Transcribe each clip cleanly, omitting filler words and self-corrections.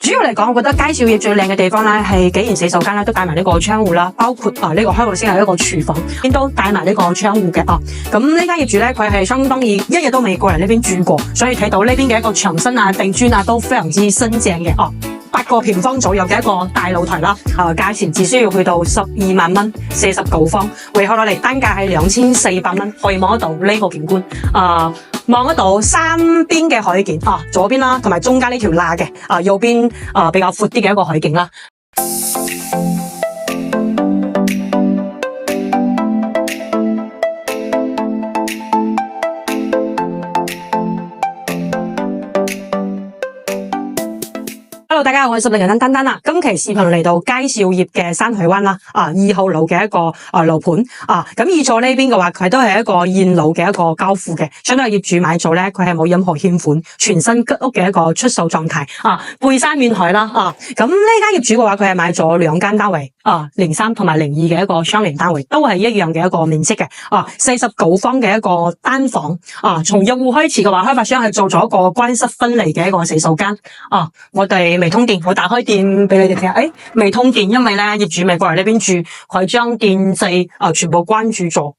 主要嚟講，我覺得佳兆業最靚嘅地方咧，係既然洗手間咧都帶埋呢個窗戶啦，包括呢個開放式係一個廚房，邊都帶埋呢個窗戶嘅哦。咁呢間業主咧，佢係相當於一日都未過嚟呢邊住過，所以睇到呢邊嘅一個牆身啊、地磚啊都非常之新淨嘅哦。8個平方左右嘅一個大露台啦，價錢只需要去到12萬蚊，49方，維後落嚟單價係2400蚊，可以望得到呢個景觀，望得到三邊嘅海景，左邊啦，同埋中間呢條罅嘅，右邊比較闊啲嘅一個海景啦。Hello， 大家好，我係實力人丹丹啦。今期視頻嚟到佳兆業嘅山海灣啦，2號樓嘅一個樓盤咁2座呢邊嘅話，佢都係一個現樓嘅一個交付嘅，相當係業主買咗咧，佢係冇任何欠款，全新吉屋嘅一個出售狀態背山面海啦咁呢間業主嘅話，佢係買咗2間單位03同埋02嘅一個相連單位，都係一樣嘅一個面積嘅49方嘅一個單房從入戶開始嘅話，開發商係做咗一個乾濕分離嘅一個洗手間我哋未通電，我打開電俾你哋睇下，未通電，因為咧業主未過嚟呢邊住，佢將電掣全部關住咗。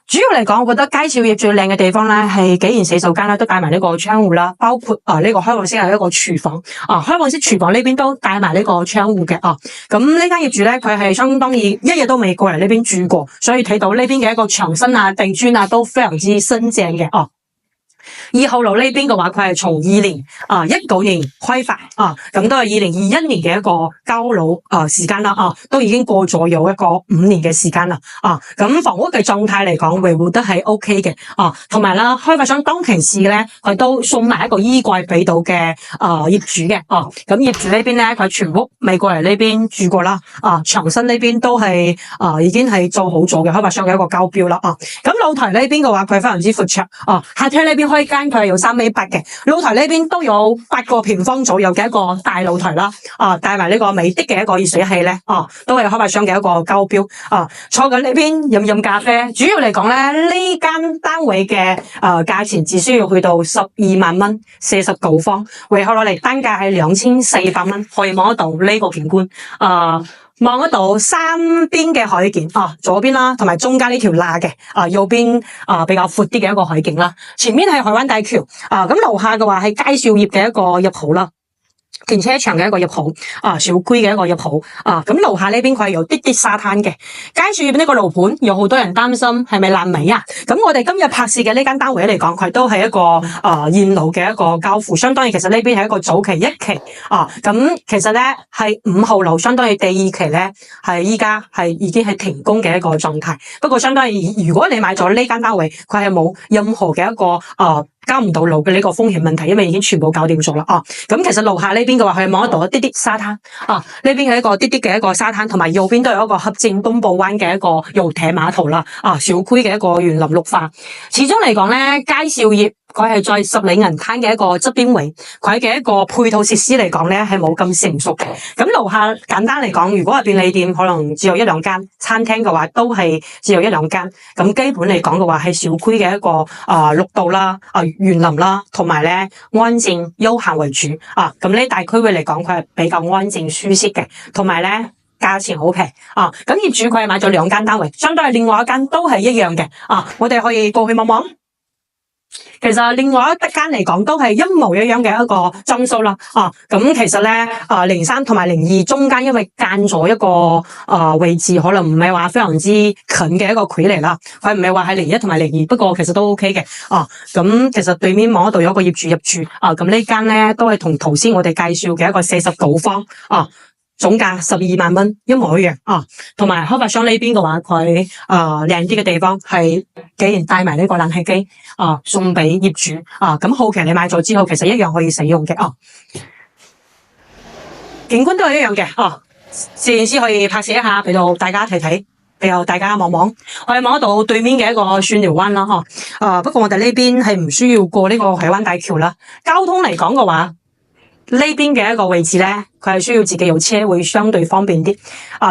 主要嚟講，我覺得佳兆業最靚嘅地方咧，係既然洗手間咧都帶埋呢個窗戶啦，包括呢個開放式係一個廚房開放式廚房呢邊都帶埋呢個窗戶嘅咁呢間業主咧，佢係相當於一日都未過嚟呢邊住過，所以睇到呢邊嘅一個牆身啊、地磚啊都非常之新淨嘅2號樓呢邊嘅話，佢係從19年開發咁都係2021年嘅一個交樓時間啦都已經過咗有一個5年嘅時間啦咁房屋嘅狀態嚟講維護得係 OK 嘅同埋啦，開發商當其時咧，佢都送埋一個衣櫃俾到嘅業主嘅咁業主呢邊咧，佢全屋未過嚟呢邊住過啦牆身呢邊都係已經係做好咗嘅，開發商嘅一個交標啦咁露台呢邊嘅話，佢非常之闊綽客廳呢邊開間佢係有3米8嘅，露台呢邊都有8個平方左右嘅一個大露台啦帶埋呢個美的嘅一個熱水器咧都係開發商嘅一個交標坐緊呢邊飲咖啡。主要嚟講咧，呢間單位嘅價錢只需要去到12萬蚊，49方，維後落嚟單價係2400蚊，可以望得到呢個景觀望得到三邊嘅海景左邊啦，同埋中間呢條罅嘅右邊比較闊啲嘅一個海景啦。前面係海灣大橋咁樓下嘅話係佳兆業嘅一個入口啦，停車場嘅一個入口小區嘅一個入口咁樓下呢邊佢係有啲沙灘嘅。佳兆業呢個樓盤有好多人擔心係咪爛尾咁我哋今日拍攝嘅呢間單位嚟講，佢都係一個現樓嘅一個交付，相當於其實呢邊係一個早期1期咁其實咧係5號樓，相當於第2期咧係依家係已經係停工嘅一個狀態。不過相當於如果你買咗呢間單位，佢係冇任何嘅一個交唔到路嘅呢個風險問題，因為已經全部搞掂咗啦咁其實樓下呢邊嘅話，佢望得到一啲啲沙灘呢邊係一個啲啲嘅一個沙灘，同埋右邊都有一個合正東部灣嘅一個遊艇碼頭啦小區嘅一個園林綠化。始終嚟講咧，佳兆業佢係在十里銀灘嘅一個側邊位，佢嘅一個配套設施嚟講咧係冇咁成熟嘅。咁樓下簡單嚟講，如果係便利店，可能只有1-2間；餐廳嘅話都係只有1-2間。咁基本嚟講嘅話，係小區嘅一個綠道啦、園林啦，同埋咧安靜休閒為主咁呢大區域嚟講，佢係比較安靜舒適嘅，同埋咧價錢好平咁業主佢係買咗2間單位，相對係另外一間都係一樣嘅我哋可以過去望望。其實另外一間嚟講都係一模一樣嘅一個裝修啦咁其實咧03同埋02中間因為間咗一個位置，可能唔係話非常之近嘅一個距離啦，佢唔係話係01同埋02，不過其實都 OK 嘅咁其實對面望嗰度有一個業主入住咁呢間咧都係同頭先我哋介紹嘅一個49方總價12萬蚊一模一樣同埋開發商呢邊嘅話，佢靚啲嘅地方係既然帶埋呢個冷氣機送俾業主咁後期你買咗之後，其實一樣可以使用嘅景觀都係一樣嘅攝影師可以拍攝一下俾到大家睇睇，俾到大家望望，可以望得到對面嘅一個蒜寮灣啦不過我哋呢邊係唔需要過呢個海灣大橋啦。交通嚟講嘅話呢邊嘅一個位置咧，佢係需要自己有車會相對方便啲。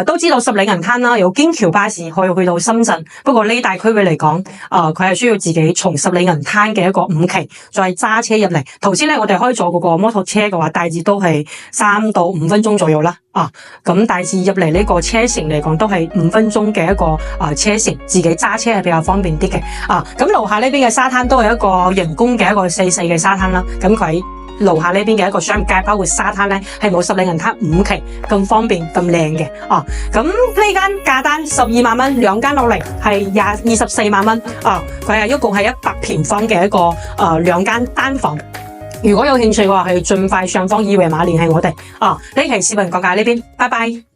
都知道十里銀灘啦，有京橋巴士可以去到深圳。不過呢大區域嚟講，佢係需要自己從十里銀灘嘅一個5期再揸車入嚟。頭先咧，我哋可以坐嗰個摩托車嘅話，大致都係3到5分鐘左右啦。咁大致入嚟呢個車程嚟講，都係5分鐘嘅一個車程，自己揸車係比較方便啲嘅。咁樓下呢邊嘅沙灘都係一個人工嘅一個4:4嘅沙灘啦。咁佢樓下呢邊嘅一個商業街，包括沙灘咧，係冇十里銀灘5期咁方便咁靚嘅。咁呢間價單12萬蚊，2間落嚟係24萬蚊。佢係一共係100平方嘅一個2間單房。如果有興趣嘅話，係盡快上方二維碼聯繫我哋。呢期視頻講解呢邊，拜拜。